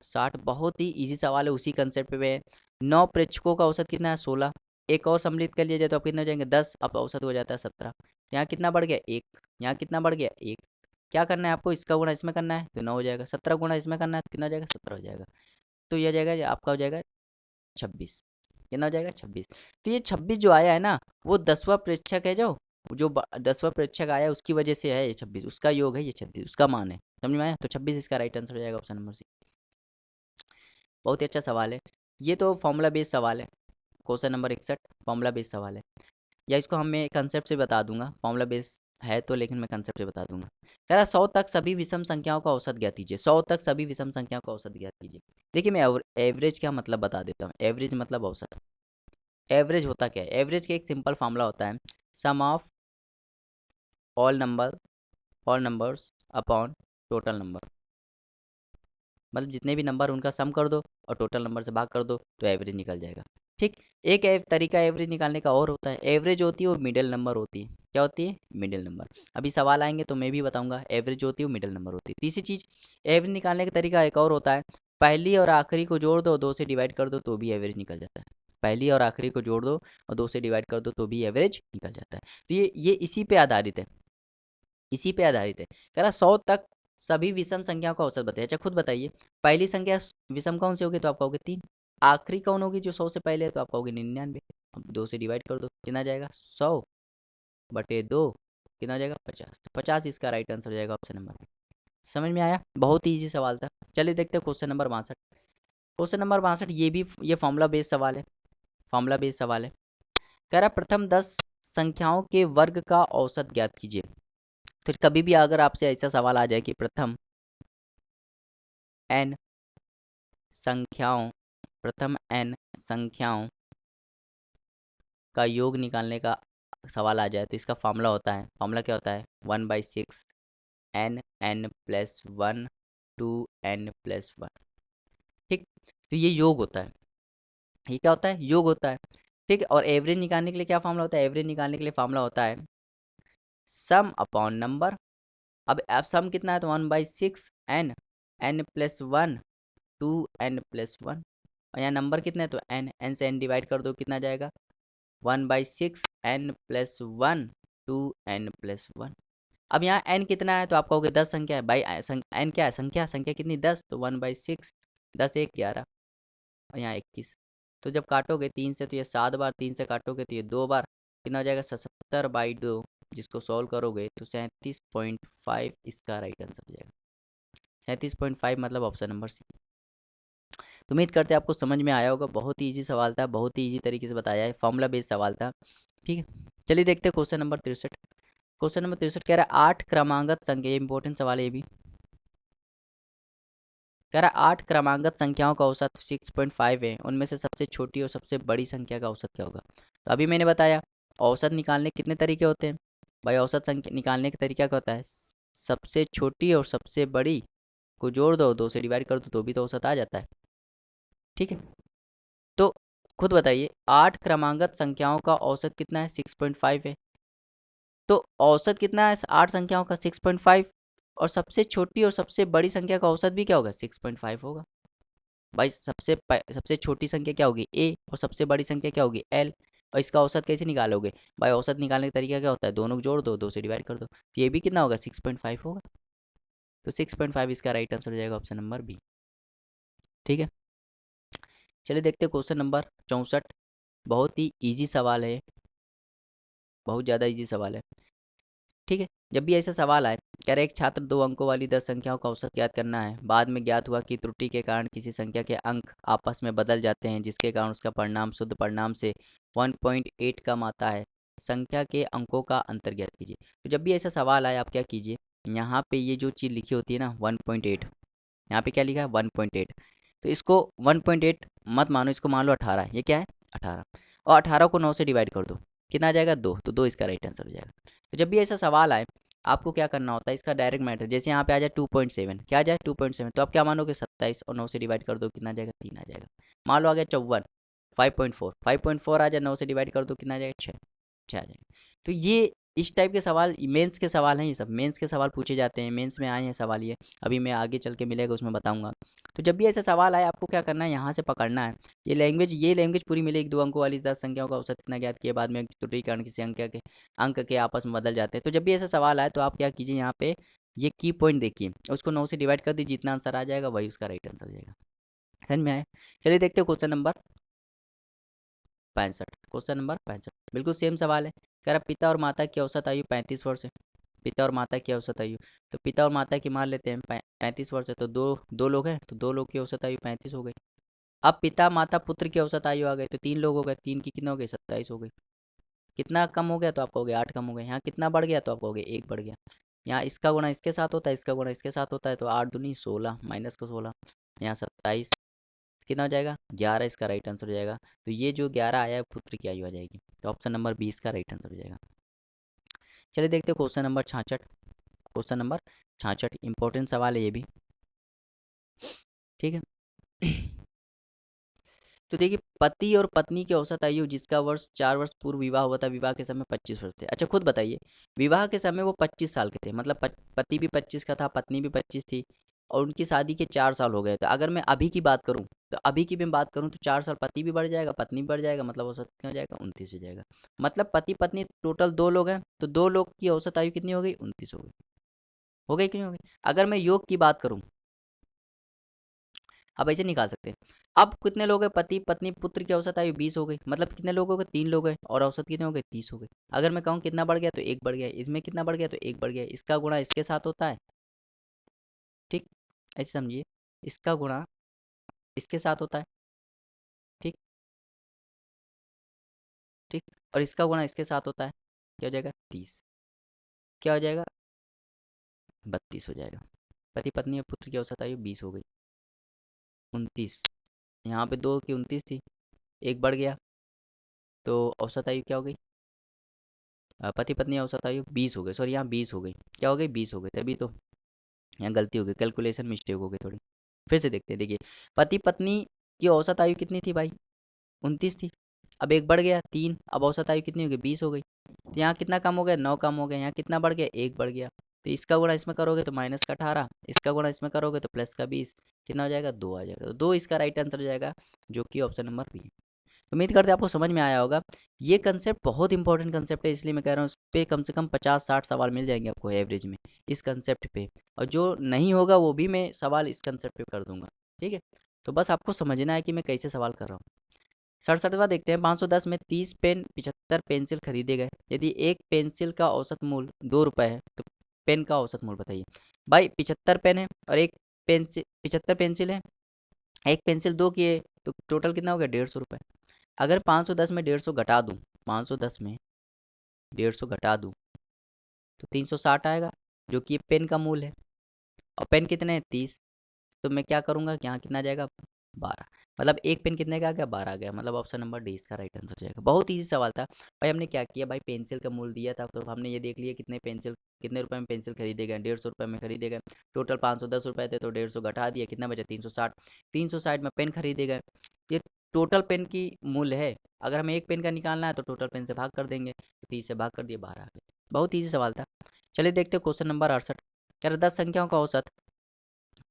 60 बहुत ही इजी सवाल है, उसी कंसेप्ट पे है। 9 प्रेक्षकों का औसत कितना है? 16। एक और सम्मिलित कर लिया जाए तो आप कितने हो जाएंगे? 10। अब औसत हो जाता है 17। यहाँ कितना बढ़ गया? 1। यहाँ कितना बढ़ गया? 1। क्या करना है आपको? इसका गुणा इसमें करना है तो 9 हो जाएगा। 17 गुणा इसमें करना है तो कितना हो जाएगा? 17 हो जाएगा। तो यह जाएगा, ये आपका हो जाएगा 26। कितना हो जाएगा? 26। तो ये 26 जो आया है ना, वो 10वां प्रेक्षक है, जो 10वां प्रेक्षक आया उसकी वजह से है ये 26, उसका योग है ये 36, उसका मान है। समझ में आया? तो 26 इसका राइट आंसर हो जाएगा, ऑप्शन नंबर सी। बहुत ही अच्छा सवाल है। ये तो फॉर्मूला बेस्ड सवाल है। क्वेश्चन नंबर 61 फॉर्मूला बेस्ड सवाल है, या इसको हम मैं कंसेप्ट से बता दूंगा। फॉर्मूला बेस्ड है तो, लेकिन मैं कंसेप्ट से बता दूंगा। कह रहा 100 तक सभी विषम संख्याओं का औसत ज्ञात कीजिए। 100 तक सभी विषम संख्याओं का औसत ज्ञात कीजिए। देखिए मैं एवरेज क्या मतलब बता देता हूँ। एवरेज मतलब औसत। एवरेज होता क्या है? एवरेज का एक सिंपल फार्मूला होता है, sum of all numbers upon total number. मतलब जितने भी नंबर उनका सम कर दो और टोटल नंबर से भाग कर दो तो एवरेज निकल जाएगा। ठीक। एक तरीका एवरेज निकालने का और होता है। एवरेज होती है वो मिडिल नंबर होती है। क्या होती है? Middle number. अभी सवाल आएंगे तो मैं भी बताऊंगा। एवरेज होती है वो मिडिल नंबर होती है। तीसरी चीज़, एवरेज निकालने का तरीका एक और होता है, पहली और आखिरी को जोड़ दो, 2 से डिवाइड कर दो तो भी एवरेज निकल जाता है। पहली और आखिरी को जोड़ दो और 2 से डिवाइड कर दो तो भी एवरेज निकल जाता है। तो ये इसी पे आधारित है, इसी पे आधारित है। कह रहा 100 तक सभी विषम संख्याओं का औसत बताइए। अच्छा खुद बताइए, पहली संख्या विषम कौन सी होगी? तो आप कहोगे 3। आखिरी कौन होगी जो 100 से पहले है? तो आप कहोगे 99। अब 2 से डिवाइड कर दो, कितना जाएगा? 100/2 कितना हो जाएगा? 50। तो 50 इसका राइट आंसर हो जाएगा, ऑप्शन नंबर बी। समझ में आया? बहुत ही ईजी सवाल था। चलिए देखते हैं क्वेश्चन नंबर 62। क्वेश्चन नंबर 62 ये फॉर्मूला बेस्ड सवाल है। फॉर्मूला बेस्ड सवाल है। कह रहा प्रथम 10 संख्याओं के वर्ग का औसत ज्ञात कीजिए। फिर कभी भी अगर आपसे ऐसा सवाल आ जाए कि प्रथम n संख्याओं का योग निकालने का सवाल आ जाए तो इसका फॉर्मूला होता है, फॉर्मूला क्या होता है? 1/6 n+1 2n+1। ठीक। तो ये योग होता है। ये क्या होता है? योग होता है। ठीक है। और एवरेज निकालने के लिए क्या फॉर्मूला होता है? एवरेज निकालने के लिए फॉर्मूला होता है सम अपॉन नंबर। अब सम कितना है? तो 1/6 n+1 2n+1। और यहाँ नंबर कितने हैं? तो n से n डिवाइड कर दो, कितना जाएगा? 1/6 n+1 2n+1। अब यहाँ n कितना है? तो आप कहोगे 10 संख्या है भाई। n क्या है? संख्या कितनी? 10। तो 1/6 10 1 11 और यहाँ 21। तो जब काटोगे 3 से तो ये 7 बार, 3 से काटोगे तो ये 2 बार, कितना हो जाएगा? 77/2। जिसको सॉल्व करोगे तो 37.5 इसका राइट आंसर हो जाएगा। 37.5 मतलब ऑप्शन नंबर सी। तो उम्मीद करते हैं आपको समझ में आया होगा। बहुत ही ईजी सवाल था, बहुत ही ईजी तरीके से बताया है, फॉर्मूला बेस्ड सवाल था। ठीक है। चलिए देखते हैं क्वेश्चन नंबर 63। क्वेश्चन नंबर 63 कह रहा है 8 क्रमांगत संख्या, इंपॉर्टेंट सवाल है ये भी। कह रहा है 8 क्रमांगत संख्याओं का औसत 6.5 है, उनमें से सबसे छोटी और सबसे बड़ी संख्या का औसत क्या होगा? तो अभी मैंने बताया औसत निकालने के कितने तरीके होते हैं भाई। औसत संख्या निकालने का तरीका क्या होता है? सबसे छोटी और सबसे बड़ी को जोड़ दो, 2 से डिवाइड कर दो तो भी तो औसत आ जाता है। ठीक है। तो खुद बताइए 8 क्रमांगत संख्याओं का औसत कितना है? 6.5 है। तो औसत कितना है 8 संख्याओं का? 6.5। और सबसे छोटी और सबसे बड़ी संख्या का औसत भी क्या होगा? 6.5 होगा भाई। सबसे छोटी संख्या क्या होगी? a, और सबसे बड़ी संख्या क्या होगी? l। और इसका औसत कैसे निकालोगे भाई? औसत निकालने का तरीका क्या होता है? दोनों को जोड़ दो, 2 से डिवाइड कर दो, तो ये भी कितना होगा? 6.5 होगा। तो 6.5 इसका राइट आंसर हो जाएगा, ऑप्शन नंबर बी। ठीक है। चलिए देखते हैं क्वेश्चन नंबर 64। बहुत ही ईजी सवाल है, बहुत ज़्यादा ईजी सवाल है। ठीक है। जब भी ऐसा सवाल आए, कह रहे एक छात्र 2 अंकों वाली 10 संख्याओं का औसत ज्ञात करना है। बाद में ज्ञात हुआ कि त्रुटि के कारण किसी संख्या के अंक आपस में बदल जाते हैं, जिसके कारण उसका परिणाम शुद्ध परिणाम से 1.8 कम आता है। संख्या के अंकों का अंतर ज्ञात कीजिए। तो जब भी ऐसा सवाल आए, आप क्या कीजिए, यहाँ पे ये जो चीज़ लिखी होती है ना 1.8, यहाँ पे क्या लिखा है? 1.8। तो इसको 1.8 मत मानो, इसको मान लो 18। ये क्या है? 18। और 18 को 9 से डिवाइड कर दो, कितना आ जाएगा? 2। तो 2 इसका राइट आंसर हो जाएगा। तो जब भी ऐसा सवाल आए, आपको क्या करना होता है? इसका डायरेक्ट मैटर, जैसे यहाँ पे आ जाए 2.7, क्या आ जाए? 2.7। तो आप क्या मानोगे? 27 और 9 से डिवाइड कर दो, कितना आ जाएगा? 3 आ जाएगा। मान लो आ गया 54, 5.4 आ जाए, 9 से डिवाइड कर दो, कितना आ जाएगा? 6 आ जाएगा। तो ये इस टाइप के सवाल मेंस के सवाल हैं, ये सब मेंस के सवाल पूछे जाते हैं, मेंस में आए हैं सवाल ये, अभी मैं आगे चल के मिलेगा उसमें बताऊंगा। तो जब भी ऐसा सवाल आए आपको क्या करना है, यहाँ से पकड़ना है। ये लैंग्वेज पूरी मिलेगी 2 अंकों वाली, 10 संख्याओं का औसत कितना ज्ञात किया, बाद में त्रुटिकरण किसी अंक के आपस में बदल जाते हैं। तो जब भी ऐसा सवाल आए तो आप क्या कीजिए, यहाँ पे ये की पॉइंट देखिए, उसको 9 से डिवाइड कर दीजिए, जितना आंसर आ जाएगा वही उसका राइट आंसर हो जाएगा। समझ में आए? चलिए देखते हो क्वेश्चन नंबर 65। क्वेश्चन नंबर 65 बिल्कुल सेम सवाल है। कह रहा पिता और माता की औसत आयु 35 वर्ष है। पिता और माता की औसत आयु, तो पिता और माता की मान लेते हैं 35 वर्ष है, तो दो दो लोग हैं, तो 2 लोग की औसत आयु 35 हो गई। अब पिता माता पुत्र की औसत आयु आ गई, तो 3 लोग हो गए, 3 की कितना हो गई, 27 हो गई। कितना कम हो गया तो आप कहोगे 8 कम हो गए। यहाँ कितना बढ़ गया तो आप कहोगे 1 बढ़ गया। यहाँ इसका गुणा इसके साथ होता है, इसका गुणा इसके साथ होता है, तो 8 दूनी 16 माइनस का 16, यहाँ 27 कितना हो जाएगा 11, इसका राइट आंसर हो जाएगा। तो ये जो 11 आया है पुत्र की आयु आ जाएगी, तो ऑप्शन नंबर 20 का राइट आंसर हो जाएगा। चलिए देखते हैं question number 66। Question number 66 important सवाल है ये भी, ठीक है। तो देखिए पति और पत्नी की औसत आयु, जिसका वर्ष 4 वर्ष पूर्व विवाह हुआ था, विवाह के समय 25 वर्ष थे। अच्छा खुद बताइए, विवाह के समय वो 25 साल के थे, मतलब पति भी 25 का था, पत्नी भी 25 थी, और उनकी शादी के 4 साल हो गए। तो अगर मैं अभी की बात करूं, तो अभी की मैं बात करूं तो 4 साल पति भी बढ़ जाएगा, पत्नी भी बढ़ जाएगा, मतलब औसत कितना हो जाएगा 29 हो जाएगा। मतलब पति पत्नी टोटल 2 लोग हैं, तो 2 लोग की औसत आयु कितनी हो गई 29 हो गई। हो गई कि नहीं हो गई? अगर मैं योग की बात करूं, अब ऐसे निकाल सकते हैं। अब कितने लोग हैं, पति पत्नी पुत्र की औसत आयु 20 हो गई, मतलब कितने लोग हो गए 3 लोग हैं, और औसत कितने हो गए 30 हो गए। अगर मैं कहूँ कितना बढ़ गया तो 1 बढ़ गया, इसमें कितना बढ़ गया तो 1 बढ़ गया, इसका गुणा इसके साथ होता है, ठीक, ऐसे समझिए, इसका गुणा इसके साथ होता है, ठीक ठीक, और इसका गुणा इसके साथ होता है, क्या हो जाएगा 30, क्या हो जाएगा 32 हो जाएगा। पति पत्नी और पुत्र की औसत आयु 20 हो गई, 29, यहाँ पे 2 की 29 थी, 1 बढ़ गया, तो औसत आयु क्या हो गई, पति पत्नी औसत आयु 20 हो गई, सॉरी यहाँ 20 हो गई, क्या हो गई 20 हो गई, तभी तो यहाँ गलती हो गई, कैलकुलेशन मिस्टेक हो गई थोड़ी। फिर से देखते हैं, देखिए पति पत्नी की औसत आयु कितनी थी भाई 29 थी, अब 1 बढ़ गया 3, अब औसत आयु कितनी हो गई 20 हो गई। तो यहाँ कितना कम हो गया 9 कम हो गया, यहाँ कितना बढ़ गया 1 बढ़ गया, तो इसका गुणा इसमें करोगे तो माइनस का 18, इसका गुणा इसमें करोगे तो प्लस का 20, कितना हो जाएगा 2 आ जाएगा, तो 2 इसका राइट आंसर हो जाएगा, जो कि ऑप्शन नंबर बी है। उम्मीद करते हैं आपको समझ में आया होगा। ये कंसेप्ट बहुत इंपॉर्टेंट कंसेप्ट है, इसलिए मैं कह रहा हूँ उस पर कम से कम 50-60 सवाल मिल जाएंगे आपको एवरेज में इस कंसेप्ट पे, और जो नहीं होगा वो भी मैं सवाल इस कंसेप्ट पे कर दूंगा, ठीक है। तो बस आपको समझना है कि मैं कैसे सवाल कर रहा हूँ। 67वां देखते हैं, 510 में 30 पेन 75 पेंसिल खरीदे गए, यदि एक पेंसिल का औसत मूल्य 2 रुपये है तो पेन का औसत मूल्य बताइए। भाई 75 पेन है और एक पेंसिल 75 पेंसिल है, एक पेंसिल 2 की है, तो टोटल कितना हो गया 150 रुपये। अगर 510 में 150 घटा दूँ, 510 में 150 घटा दूँ तो 360 आएगा, जो कि पेन का मूल है, और पेन कितने हैं 30, तो मैं क्या करूँगा कि यहाँ कितना आ जाएगा 12, मतलब एक पेन कितने का आ गया 12 आ गया, मतलब ऑप्शन नंबर डी इसका राइट आंसर हो जाएगा। बहुत ईजी सवाल था भाई। हमने क्या किया भाई, पेंसिल का मूल दिया था तो हमने ये देख लिया कितने रुपए में पेंसिल खरीदे गए, 150 रुपये में खरीदे गए। टोटल 510 रुपये थे, तो 150 घटा दिया, कितना बचा 360, 360 में पेन खरीदे गए, ये टोटल पेन की मूल्य है। अगर हमें एक पेन का निकालना है तो टोटल पेन से भाग कर देंगे, 30 से भाग कर दिए 12 आ गए। बहुत ईजी सवाल था। चलिए देखते हैं क्वेश्चन नंबर 68। कह रहे 10 संख्याओं का औसत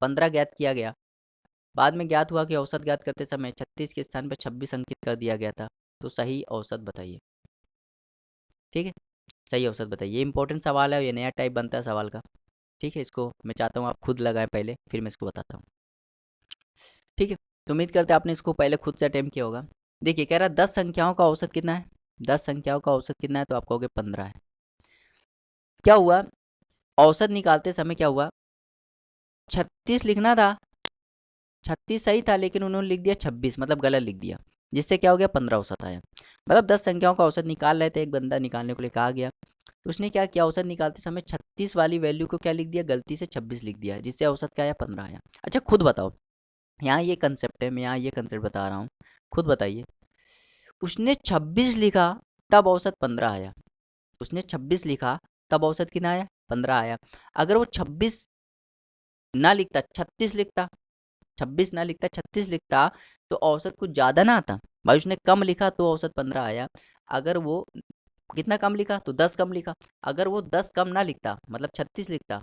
15 ज्ञात किया गया, बाद में ज्ञात हुआ कि औसत ज्ञात करते समय 36 के स्थान पर 26 अंकित कर दिया गया था, तो सही औसत बताइए, ठीक है। सही औसत बताइए, ये इंपॉर्टेंट सवाल है, ये नया टाइप बनता है सवाल का, ठीक है। इसको मैं चाहता हूँ आप खुद लगाएं पहले, फिर मैं इसको बताता हूँ, ठीक है। तो उम्मीद करते हैं आपने इसको पहले खुद से अटेम्प्ट किया होगा। देखिए कह रहा है 10 संख्याओं का औसत कितना है, 10 संख्याओं का औसत कितना है, तो आप कहोगे 15 है। क्या हुआ, औसत निकालते समय क्या हुआ, 36 लिखना था, 36 सही था, लेकिन उन्होंने लिख दिया 26, मतलब गलत लिख दिया, जिससे क्या हो गया 15 औसत आया। मतलब 10 संख्याओं का औसत निकाल रहे थे, एक बंदा निकालने को लिए कहा गया, तो उसने क्या किया, औसत निकालते समय 36 वाली वैल्यू को क्या लिख दिया, गलती से 26 लिख दिया, जिससे औसत क्या आया 15 आया। अच्छा खुद बताओ, यहाँ ये कंसेप्ट है, मैं यहाँ ये कंसेप्ट बता रहा हूँ, खुद बताइए, उसने 26 लिखा तब औसत 15 आया, उसने 26 लिखा तब औसत कितना आया 15 आया। अगर वो 26 ना लिखता 36 लिखता, 26 ना लिखता 36 लिखता, तो औसत कुछ ज़्यादा ना आता भाई, उसने कम लिखा तो औसत 15 आया। अगर वो कितना कम लिखा? तो 10 कम लिखा। अगर वो 10 कम ना लिखता, मतलब 36 लिखता,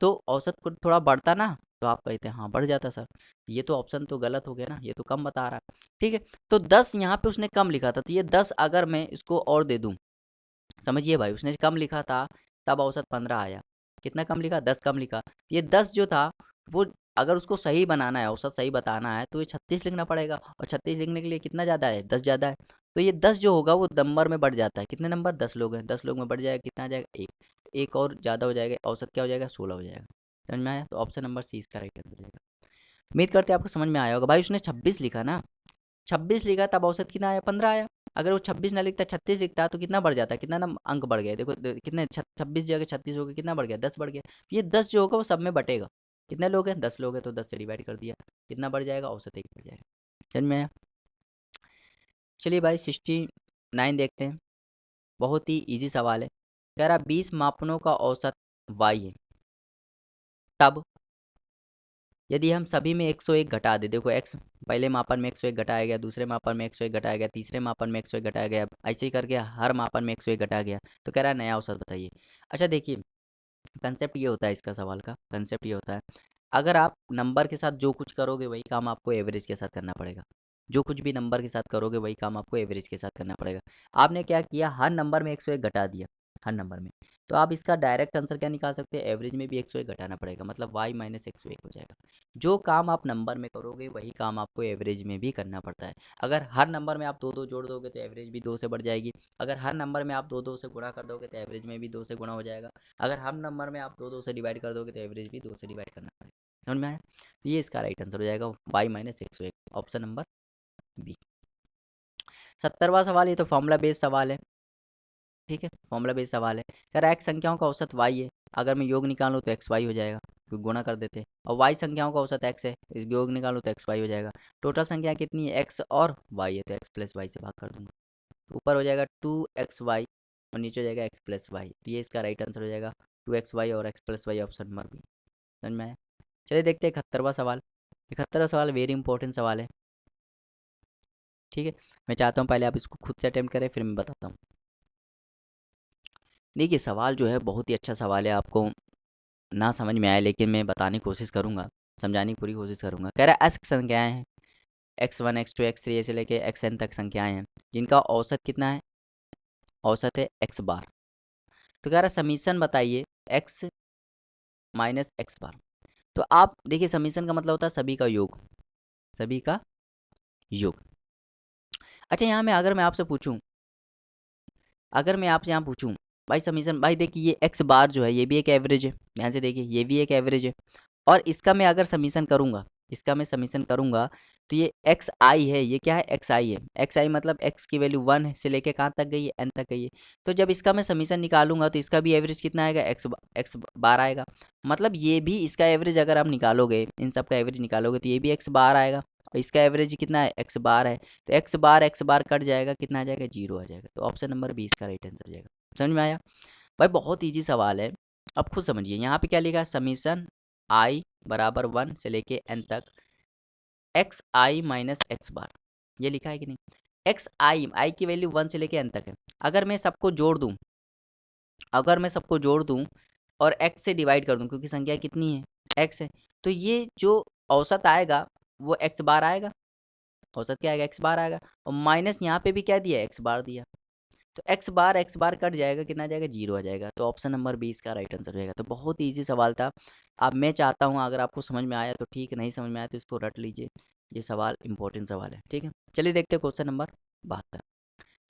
तो औसत को थोड़ा बढ़ता ना, तो आप कहते हैं हाँ बढ़ जाता सर। ये तो ऑप्शन तो गलत हो गया ना, ये तो कम बता रहा है। ठीक है, तो 10 यहाँ पे उसने कम लिखा था, तो ये 10 अगर मैं इसको और दे दूँ, समझिए भाई, उसने कम लिखा था तब औसत 15 आया। कितना कम लिखा? 10 कम लिखा। ये 10 जो था वो अगर उसको सही बनाना है, औसत सही बताना है, तो ये 36 लिखना पड़ेगा, और 36 लिखने के लिए कितना ज़्यादा है? 10 ज़्यादा है। तो ये 10 जो होगा वो नंबर में बढ़ जाता है। कितने नंबर? 10 लोग हैं, 10 लोग में बढ़ जाएगा, कितना आ जाएगा? एक। एक और ज़्यादा हो जाएगा, औसत क्या हो जाएगा? 16 हो जाएगा। समझ में आया? तो ऑप्शन नंबर सी इसका राइट आंसर हो जाएगा। उम्मीद करते हैं आपको समझ में आया होगा। भाई उसने 26 लिखा ना, 26 लिखा तब औसत कितना आया? 15 आया। अगर वो 26 ना लिखता, 36 लिखता, तो कितना बढ़ जाता? कितना ना अंक बढ़ गया? देखो कितने 26 जगह 36 हो गया, कितना बढ़ गया? 10 बढ़ गया। तो ये 10 जो होगा वो सब में बटेगा। कितने लोग हैं? 10 लोग हैं, तो 10 से डिवाइड कर दिया, कितना बढ़ जाएगा? औसत 1 बढ़ जाएगा। समझ में आया? चलिए भाई 69 देखते हैं। बहुत ही ईजी सवाल है। कह रहा 20 मापनों का औसत y है, तब यदि हम सभी में 101 घटा दे, देखो x पहले मापन में 101 घटाया गया, दूसरे मापन में 101 घटाया गया, तीसरे मापन में 101 घटाया गया, ऐसे ही करके हर मापन में 101 घटाया गया, तो कह रहा है नया औसत बताइए। अच्छा देखिए, कंसेप्ट ये होता है इसका सवाल का, कंसेप्ट ये होता है, अगर आप नंबर के साथ जो कुछ करोगे वही काम आपको एवरेज के साथ करना पड़ेगा। जो कुछ भी नंबर के साथ करोगे वही काम आपको एवरेज के साथ करना पड़ेगा। आपने क्या किया? हर नंबर में 101 घटा दिया, हर नंबर में, तो आप इसका डायरेक्ट आंसर क्या निकाल सकते हैं? एवरेज में भी 101 घटाना पड़ेगा, मतलब y माइनस 101 हो जाएगा। जो काम आप नंबर में करोगे वही काम आपको एवरेज में भी करना पड़ता है। अगर हर नंबर में आप दो दो जोड़ दोगे तो एवरेज भी 2 से बढ़ जाएगी। अगर हर नंबर में आप दो दो से गुणा कर दोगे तो एवरेज में भी 2 से गुणा हो जाएगा। अगर हर नंबर में आप दो दो से डिवाइड कर दोगे तो एवरेज भी 2 से डिवाइड करना पड़ेगा। समझ में आया? तो ये इसका राइट आंसर हो जाएगा y minus 101, option number B. 70वां सवाल, ये तो फॉर्मूला बेस्ड सवाल है। ठीक है, फॉर्मूला बेस्ड सवाल है। कह रहा है x संख्याओं का औसत y है, अगर मैं योग निकालूँ तो एक्स वाई हो जाएगा, क्योंकि गुणा कर देते हैं। और y संख्याओं का औसत x है, इस योग निकालूँ तो एक्स वाई हो जाएगा। टोटल संख्या कितनी है? x और y है, तो x प्लस वाई से भाग कर दूंगा, ऊपर हो जाएगा 2xy और नीचे हो जाएगा x प्लस वाई। तो ये इसका राइट आंसर हो जाएगा 2xy और x plus y, option number B. समझ में आया? चलिए देखते हैं 71वां सवाल। 71वां सवाल वेरी इंपॉर्टेंट सवाल है। ठीक है, मैं चाहता हूँ पहले आप इसको खुद से अटेम्प्ट करें, फिर मैं बताता हूँ। देखिए सवाल जो है बहुत ही अच्छा सवाल है, आपको ना समझ में आया लेकिन मैं बताने की कोशिश करूँगा, समझाने की पूरी कोशिश करूँगा। कह रहा है x संख्याएँ हैं, x1 x2 x3 से लेके xn तक संख्याएँ हैं, जिनका औसत कितना है? औसत है x बार। तो कह रहा है समीशन बताइए x माइनस एक्स बार। तो आप देखिए समीशन का मतलब होता है सभी का योग, सभी का योग। अच्छा यहाँ में अगर मैं आपसे पूछूं, अगर मैं आपसे यहाँ पूछूं भाई समीशन, भाई देखिए ये एक्स बार जो है ये भी एक एवरेज है, ध्यान से देखिए ये भी एक एवरेज है, और इसका मैं अगर समीशन करूँगा, इसका मैं समीशन करूँगा, तो ये एक्स आई है, ये क्या है? एक्स आई है। एक्स आई मतलब एक्स की वैल्यू 1 से लेके कहाँ तक गई है? एन तक गई है। तो जब इसका मैं समीशन निकालूंगा तो इसका भी एवरेज कितना आएगा? एक्स बार आएगा। मतलब ये भी इसका एवरेज अगर आप निकालोगे, इन सब का एवरेज निकालोगे तो ये भी एक्स बार आएगा, और इसका एवरेज कितना है? एक्स बार है। तो एक्स बार कट जाएगा, कितना आ जाएगा? 0 आ जाएगा। तो ऑप्शन नंबर बी इसका राइट आंसर हो जाएगा। समझ में आया? भाई बहुत ईजी सवाल है, अब खुद समझिए। यहाँ पे क्या लिखा है? समीशन आई बराबर 1 से लेके एन तक एक्स आई माइनस एक्स बार, ये लिखा है कि नहीं? एक्स आई की वैल्यू 1 से लेके एन तक है। अगर मैं सबको जोड़ दूं, अगर मैं सबको जोड़ दूं और x से डिवाइड कर दूं, क्योंकि संख्या कितनी है? x है, तो ये जो औसत आएगा वो x बार आएगा। औसत क्या आएगा? x बार आएगा, और माइनस यहाँ पे भी क्या दिया? x बार दिया। तो x बार कट जाएगा, कितना आ जाएगा? 0 आ जाएगा। तो ऑप्शन नंबर बी इसका राइट आंसर हो जाएगा। तो बहुत ईजी सवाल था। अब मैं चाहता हूँ अगर आपको समझ में आया तो ठीक, नहीं समझ में आया तो इसको रट लीजिए, ये सवाल इंपॉर्टेंट सवाल है। ठीक है, चलिए देखते हैं क्वेश्चन नंबर 72।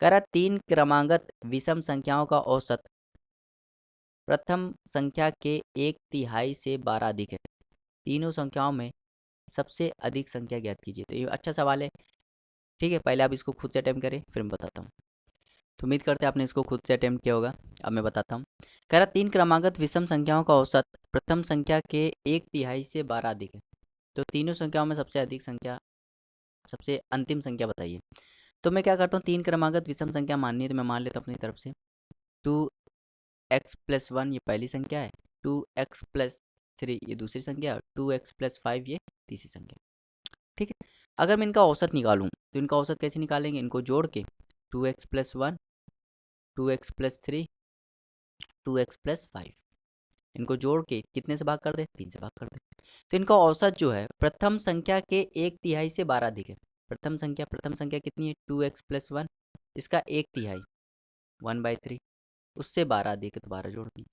कह रहा 3 क्रमागत विषम संख्याओं का औसत प्रथम संख्या के 1/3 से 12 अधिक है, तीनों संख्याओं में सबसे अधिक संख्या ज्ञात कीजिए। तो ये अच्छा सवाल है। ठीक है, पहले आप इसको खुद से अटेम्प्ट करें, फिर मैं बताता हूँ। तो उम्मीद करते हैं आपने इसको खुद से अटेम्प्ट किया होगा। अब मैं बताता हूँ। कह रहा 3 क्रमागत विषम संख्याओं का औसत प्रथम संख्या के 1/3 से 12 अधिक है, तो तीनों संख्याओं में सबसे अधिक संख्या, सबसे अंतिम संख्या बताइए। तो मैं क्या करता हूँ, 3 क्रमागत विषम संख्या माननी है तो मैं मान लेता हूँ अपनी तरफ से। 2x+1 ये पहली संख्या है, 2x+3 ये दूसरी संख्या, 2x+5 ये तीसरी संख्या। ठीक है, अगर मैं इनका औसत निकालूं तो इनका औसत कैसे निकालेंगे? इनको जोड़ के 2x+1 2x+3, 2x+5, इनको जोड़ के कितने से भाग कर दे, 3 से भाग कर दे। तो इनका औसत जो है प्रथम संख्या के 1/3 से 12 अधिक है। प्रथम संख्या कितनी है, 2x+1, इसका 1/3 1/3, उससे 12 अधिक है तो 12 जोड़ दी।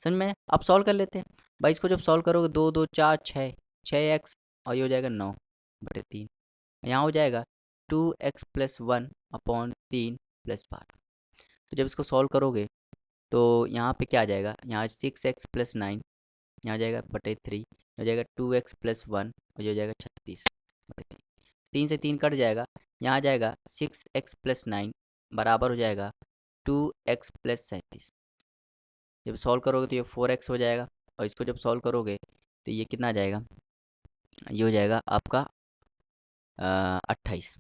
समझ में? अब सॉल्व कर लेते हैं भाई। इसको जब सॉल्व करोगे 2 2 4 6, 6x और ये हो जाएगा 9/3। यहाँ हो जाएगा 2x+1/3 + 12। तो जब इसको सॉल्व करोगे तो यहाँ पे क्या आ जाएगा, यहाँ 6x+9, यहाँ हो जाएगा /3, हो जाएगा 2x+1 और ये हो जाएगा 36/3। 3 से 3 कट जाएगा, यहाँ आ जाएगा 6x+9 बराबर हो जाएगा 2x+37। जब सॉल्व करोगे तो ये 4x हो जाएगा, और इसको जब सॉल्व करोगे तो ये कितना आ जाएगा, ये हो जाएगा आपका 28।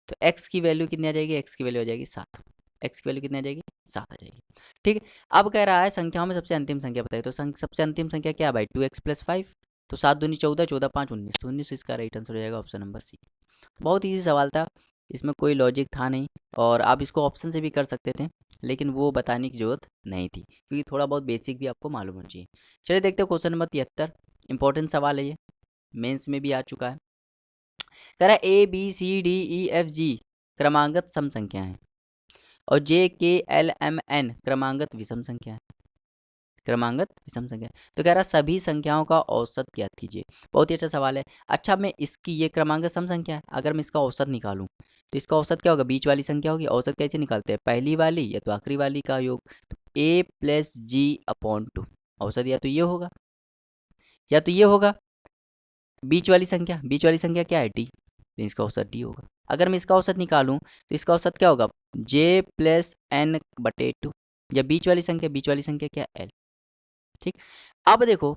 तो x की वैल्यू कितनी आ जाएगी, x की वैल्यू आ जाएगी 7। x की वैल्यू कितनी आ जाएगी, 7 आ जाएगी। ठीक है, अब कह रहा है संख्याओं में सबसे अंतिम संख्या बताइए। तो सबसे अंतिम संख्या क्या है भाई, 2x+5। तो 7 दूनी 14, 14 5 19, तो 19 इसका राइट आंसर हो जाएगा ऑप्शन नंबर सी। बहुत ईजी सवाल था, इसमें कोई लॉजिक था नहीं, और आप इसको ऑप्शन से भी कर सकते थे, लेकिन वो बताने की जरूरत नहीं थी, क्योंकि थोड़ा बहुत बेसिक भी आपको मालूम होना चाहिए। चलिए देखते हैं क्वेश्चन नंबर 73। इंपॉर्टेंट सवाल है ये, मेंस में भी आ चुका है। कह रहा है ABCDEFG क्रमांगत सम संख्या है और JKLMN क्रमांगत विषम संख्या है। क्रमांगत विषम संख्या, तो कह रहा सभी संख्याओं का औसत ज्ञात कीजिए। बहुत ही अच्छा सवाल है। अच्छा, मैं इसकी ये क्रमांकत सम संख्या है, अगर मैं इसका औसत निकालूं तो इसका औसत क्या होगा, बीच वाली संख्या होगी। औसत कैसे निकालते हैं, पहली वाली या तो आखिरी वाली का योग, तो A+G/2। औसत या तो ये होगा या तो ये होगा। बीच वाली संख्या क्या है, D, तो इसका औसत D होगा। अगर मैं इसका औसत निकालूं तो इसका औसत क्या होगा, J+N/2, या बीच वाली संख्या क्या है, L। ठीक, अब देखो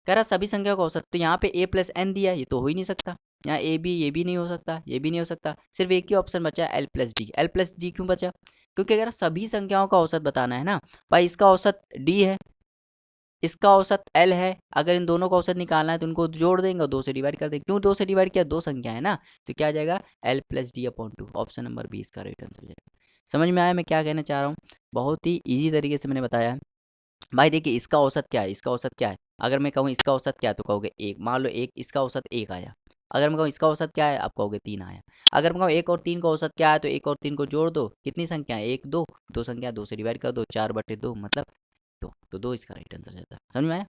कह रहा सभी संख्या का औसत, तो यहाँ पे A+N दिया, ये तो हो ही नहीं सकता। यहाँ ये भी नहीं हो सकता, ये भी नहीं हो सकता। सिर्फ एक ही ऑप्शन बचा है, L+D। L+D क्यों बचा, क्योंकि अगर सभी संख्याओं का औसत बताना है ना भाई, इसका औसत D है, इसका औसत L है। अगर इन दोनों का औसत निकालना है तो उनको जोड़ देंगे और 2 से डिवाइड कर देंगे। क्यों 2 से डिवाइड किया, 2 संख्या है ना, तो क्या आ जाएगा, L+D/2। ऑप्शन नंबर 20 का राइट आंसर हो जाएगा। समझ में आया मैं क्या कहना चाह रहा हूँ, बहुत ही ईजी तरीके से मैंने बताया है भाई। देखिए इसका औसत क्या है, इसका औसत क्या है, अगर मैं कहूँ इसका औसत क्या है तो कहोगे 1, मान लो 1, इसका औसत 1 आया। अगर मैं कहूँ इसका औसत क्या है, आप कहोगे 3 आया। अगर मैं कहूँ 1 और 3 का औसत क्या है, तो 1 और 3 को जोड़ दो, कितनी संख्या है, 1 2, 2 संख्या 2 से डिवाइड कर दो, 4/2 मतलब 2, तो 2 इसका राइट आंसर जाता है। समझ में आया,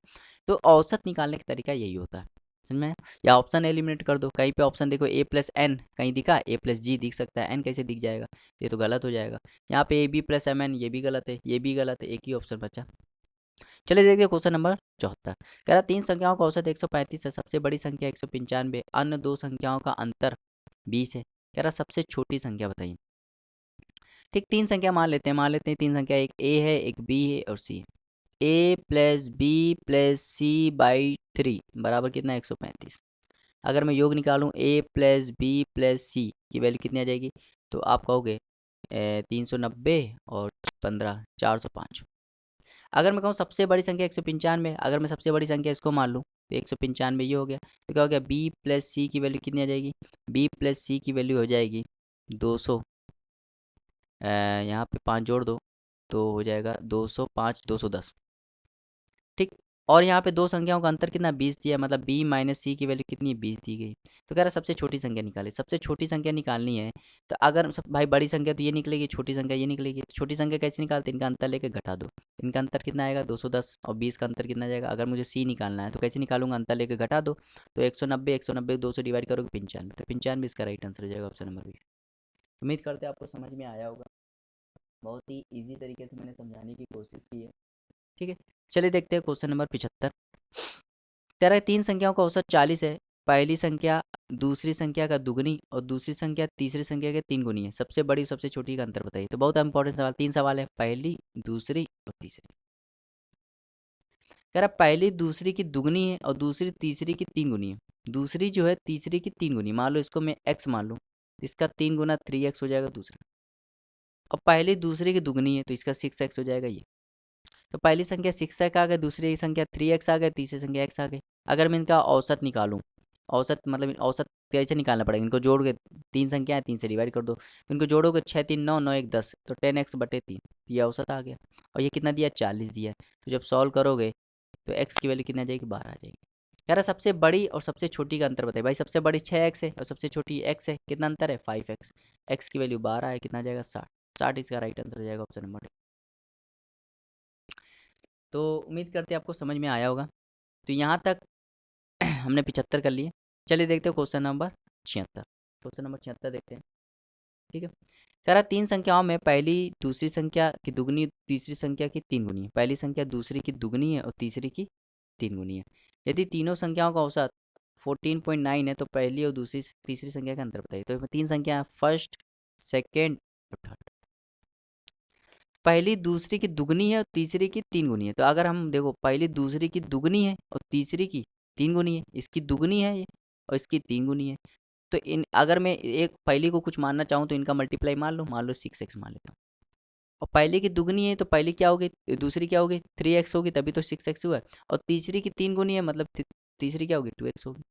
तो औसत निकालने का तरीका यही होता है। समझ में आया, या ऑप्शन एलिमिनेट कर दो, कहीं पे ऑप्शन देखो A+N कहीं दिखा, A+G दिख सकता है, N कैसे दिख जाएगा, ये तो गलत हो जाएगा। यहाँ पे AB+MN ये भी गलत है, ये भी गलत है, एक ही ऑप्शन बचा। चलिए देखिए क्वेश्चन नंबर 74। कह रहा 3 संख्याओं का औसत 135 है, सबसे बड़ी संख्या 195, अन्य 2 संख्याओं का अंतर 20 है। कह रहा सबसे छोटी संख्या बताइए। ठीक, 3 संख्या मान लेते हैं 3 संख्या, एक A है, एक B है और C है। A+B+C/3 बराबर कितना, 135। अगर मैं योग निकालूं A+B+C की वैल्यू कितनी आ जाएगी, तो आप कहोगे 390 और 15 405। अगर मैं कहूँ सबसे बड़ी संख्या 195, अगर मैं सबसे बड़ी संख्या इसको मान लूँ तो 195 ये हो गया। तो क्या हो गया, B+C की वैल्यू कितनी आ जाएगी, B+C की वैल्यू हो जाएगी 200। यहाँ पे 5 जोड़ दो तो हो जाएगा 205 210। ठीक, और यहाँ पे 2 संख्याओं का अंतर कितना, 20 दिया, मतलब B-C की वैल्यू कितनी है, 20 दी गई। तो कह रहा सबसे छोटी संख्या निकाले, सबसे छोटी संख्या निकालनी है। तो अगर भाई बड़ी संख्या तो ये निकलेगी, छोटी संख्या ये निकलेगी। तो छोटी संख्या कैसे निकालते हैं, इनका अंतर लेके घटा दो। इनका अंतर कितना आएगा, 210, और 20 का अंतर कितना जाएगा। अगर मुझे C निकालना है तो कैसे निकालूंगा, अंतर लेके घटा दो। तो 190 2 से डिवाइड करोगे 95, तो 95 इसका राइट आंसर हो जाएगा ऑप्शन नंबर बी। उम्मीद करते हैं आपको समझ में आया होगा, बहुत ही ईजी तरीके से मैंने समझाने की कोशिश की है। ठीक है, चलिए देखते हैं क्वेश्चन नंबर 75। तेरह 3 संख्याओं का औसत 40 है, पहली संख्या दूसरी संख्या का दुगनी और दूसरी संख्या तीसरी संख्या के 3 गुनी है, सबसे बड़ी सबसे छोटी का अंतर बताइए। तो बहुत इंपॉर्टेंट सवाल, 3 सवाल है, पहली दूसरी और तीसरी। कह रहा पहली दूसरी की दुगनी है और दूसरी तीसरी की 3 गुनी है। दूसरी जो है तीसरी की 3 गुनी, मान लो इसको मैं x मान लूँ, इसका 3 गुना 3x हो जाएगा दूसरा। और पहली दूसरी की दुगनी है तो इसका 6x हो जाएगा ये। तो पहली संख्या 6x आ गई, दूसरी संख्या 3x आ गई, तीसरी संख्या x आ गई। अगर मैं इनका औसत निकालूं, औसत मतलब औसत तो ऐसे निकालना पड़ेगा। इनको जोड़ के 3 संख्या है, 3 से डिवाइड कर दो, तो इनको जोड़ोगे 6 3 9 9 1 10, तो 10x/3 ये औसत आ गया। और ये कितना दिया, 40 दिया है। तो जब सॉल्व करोगे तो x की वैल्यू कितना आ जाएगी, 12 आ जाएगी। कह रहा सबसे बड़ी और सबसे छोटी का अंतर बताइए। भाई सबसे बड़ी 6x है और सबसे छोटी x है, कितना अंतर है, 5x। x की वैल्यू 12 है, कितना आ जाएगा, 60। 60 इसका राइट आंसर हो जाएगा, ऑप्शन नंबर। तो उम्मीद करते हैं आपको समझ में आया होगा। तो यहाँ तक हमने 75 कर लिए। चलिए देखते हैं क्वेश्चन नंबर 76। क्वेश्चन नंबर 76 देखते हैं। ठीक है, कह रहा तीन संख्याओं में पहली दूसरी संख्या की दुगनी तीसरी संख्या की 3 गुनी है। पहली संख्या दूसरी की दुगनी है और तीसरी की 3 गुनी है। यदि तीनों संख्याओं का औसत 14.9 है तो पहली और दूसरी तीसरी संख्या का अंतर बताइए। तो इसमें 3 संख्या है, फर्स्ट, सेकेंड और थर्ड। पहली दूसरी की दुगनी है और तीसरी की 3 गुनी है। तो अगर हम देखो, पहली दूसरी की दुगनी है और तीसरी की 3 गुनी है, इसकी दुगनी है ये और इसकी 3 गुनी है। तो इन अगर मैं एक पहली को कुछ मानना चाहूँ तो इनका मल्टीप्लाई मान लो 6x मान लेता हूँ। और पहले की दुगनी है तो पहली क्या होगी, दूसरी क्या होगी, 3x होगी, तभी तो 6x हुआ है। और तीसरी की 3 गुनी है, मतलब तीसरी क्या होगी, 2x होगी।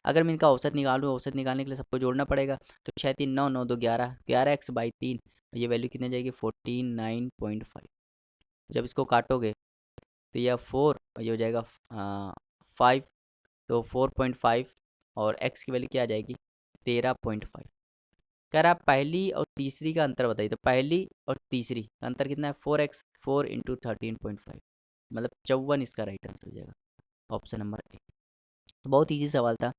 अगर मैं इनका औसत निकालूँ, औसत निकालने के लिए सबको जोड़ना पड़ेगा। तो 6 3 9 9 2 11, 11x/3, ये वैल्यू कितनी जाएगी, 49.5। जब इसको काटोगे तो यह 4 और ये हो जाएगा 5, तो 4.5 और x की वैल्यू क्या आ जाएगी, 13.5। कह रहा पहली और तीसरी का अंतर बताइए। तो पहली और तीसरी का अंतर कितना है, 4x, 4 × 13.5, मतलब 54 इसका राइट आंसर हो जाएगा, ऑप्शन नंबर ए। बहुत ईजी सवाल था।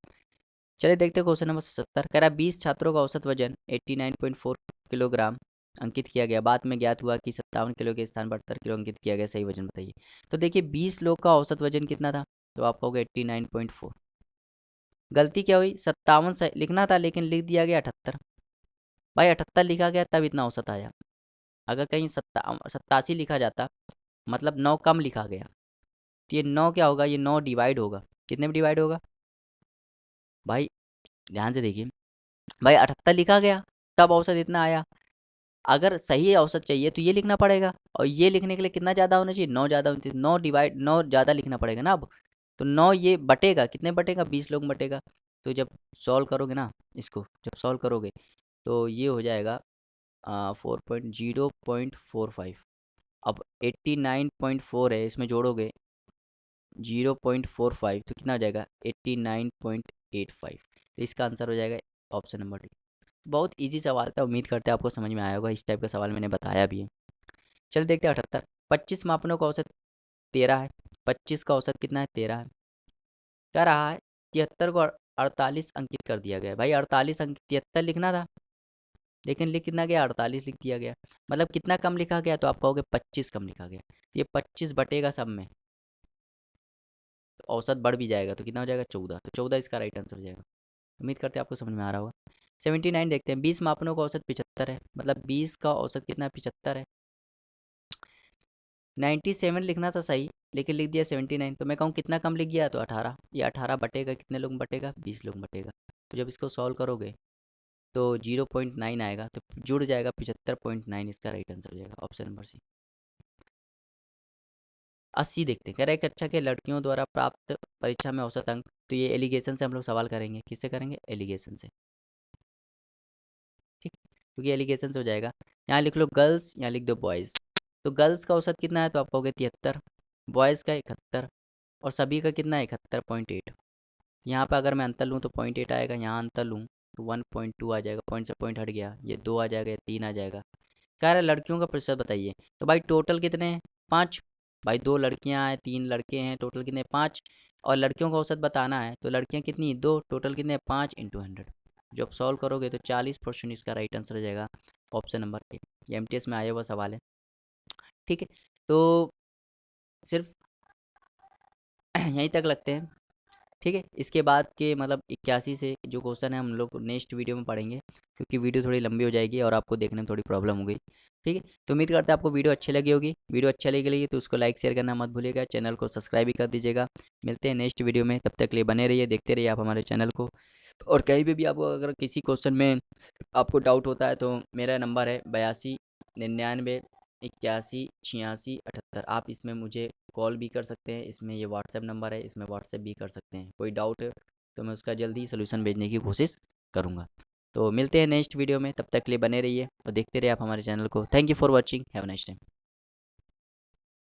चलिए देखते हैं क्वेश्चन नंबर 70। कह रहा 20 छात्रों का औसत वजन 89.4 किलोग्राम अंकित किया गया। बाद में ज्ञात हुआ कि 57 किलो के स्थान पर 78 किलो अंकित किया गया, सही वजन बताइए। तो देखिए 20 लोग का औसत वजन कितना था, तो आपका होगा 89.4। गलती क्या हुई, 57 लिखना था लेकिन लिख दिया गया 78। भाई 78 लिखा गया तब इतना औसत आया। अगर कहीं 87 लिखा जाता, मतलब 9 कम लिखा गया, तो ये 9 क्या होगा, ये 9 डिवाइड होगा। कितने में डिवाइड होगा भाई, ध्यान से देखिए। भाई 78 लिखा गया तब औसत इतना आया। अगर सही औसत चाहिए तो ये लिखना पड़ेगा, और ये लिखने के लिए कितना ज़्यादा होना चाहिए, 9 ज़्यादा होना चाहिए। 9 डिवाइड 9 ज़्यादा लिखना पड़ेगा ना अब। तो 9 ये बटेगा, कितने बटेगा, 20 लोग बटेगा। तो जब सॉल्व करोगे ना, इसको जब सॉल्व करोगे तो ये हो जाएगा 4.0.45। अब 89.4 है, इसमें जोड़ोगे 0.45 तो कितना हो जाएगा, 89.85। तो इसका आंसर हो जाएगा ऑप्शन नंबर डी। बहुत इजी सवाल था, उम्मीद करते हैं आपको समझ में आया होगा। इस टाइप का सवाल मैंने बताया भी है। चल देखते हैं 78। 25 मापनों का औसत 13 है। 25 का औसत कितना है, 13 है। क्या रहा है, 73 को 48 अंकित कर दिया गया है। भाई 48 अंक 73 लिखना था, लेकिन लिख कितना गया, 48 लिख दिया गया। मतलब कितना कम लिखा गया, तो आप कहोगे 25 कम लिखा गया। ये 25 बटेगा सब में, तो औसत बढ़ भी जाएगा, तो कितना हो जाएगा, 14। तो 14 इसका राइट आंसर हो जाएगा। उम्मीद करते हैं आपको समझ में आ रहा होगा। 79 देखते हैं। 20 मापनों का औसत 75 है, मतलब 20 का औसत कितना है, 75 है। 97 लिखना था सही, लेकिन लिख दिया 79। तो मैं कहूँ कितना कम लिख गया, तो 18। ये 18 बटेगा, कितने लोग बटेगा, 20 लोग बटेगा। तो जब इसको सॉल्व करोगे तो 0.9 आएगा, तो जुड़ जाएगा 75.9, इसका राइट आंसर हो जाएगा, ऑप्शन नंबर सी। 80 देखते हैं। कह रहा है कि अच्छा के लड़कियों द्वारा प्राप्त परीक्षा में औसत अंक। तो ये एलिगेशन से हम लोग सवाल करेंगे, किससे करेंगे, एलिगेशन से। ठीक, क्योंकि एलिगेशन से हो जाएगा। यहाँ लिख लो गर्ल्स, यहाँ लिख दो बॉयज़। तो गर्ल्स का औसत कितना है, तो आप कहोगे 73। बॉयज़ का 71, और सभी का कितना है, 71.8। यहाँ पे अगर मैं अंतर लूँ तो 0.8 आएगा, यहाँ अंतर लूँ तो 1.2 आ जाएगा। पॉइंट से पॉइंट हट गया, ये 2 आ जाएगा, ये 3 आ जाएगा। कह रहा है लड़कियों का प्रतिशत बताइए। तो भाई टोटल कितने हैं, 5। भाई 2 लड़कियां हैं, 3 लड़के हैं, टोटल कितने, 5। और लड़कियों का औसत बताना है, तो लड़कियां कितनी, 2, टोटल कितने, 5 × 100। जो आप सॉल्व करोगे तो 40% इसका राइट आंसर हो जाएगा, ऑप्शन नंबर ए। ये MTS में आया हुआ सवाल है। ठीक है, तो सिर्फ यहीं तक लगते हैं। ठीक है, इसके बाद के मतलब 81 से जो क्वेश्चन है हम लोग नेक्स्ट वीडियो में पढ़ेंगे, क्योंकि वीडियो थोड़ी लंबी हो जाएगी और आपको देखने में थोड़ी प्रॉब्लम हो गई। ठीक है, तो उम्मीद करते हैं आपको वीडियो अच्छी लगी होगी। वीडियो अच्छा लगी तो उसको लाइक शेयर करना मत भूलिएगा, चैनल को सब्सक्राइब भी कर दीजिएगा। मिलते हैं नेक्स्ट वीडियो में, तब तक के लिए बने रहिए, देखते रहिए आप हमारे चैनल को। और कहीं भी आपको अगर किसी क्वेश्चन में आपको डाउट होता है तो मेरा नंबर है 82 99 81 86 78। आप इसमें मुझे कॉल भी कर सकते हैं, इसमें ये व्हाट्सएप नंबर है, इसमें व्हाट्सएप भी कर सकते हैं। कोई डाउट तो मैं उसका जल्दी ही सोल्यूशन भेजने की कोशिश करूँगा। तो मिलते हैं नेक्स्ट वीडियो में, तब तक के लिए बने रहिए और देखते रहिए आप हमारे चैनल को। Thank you for watching, have a nice time.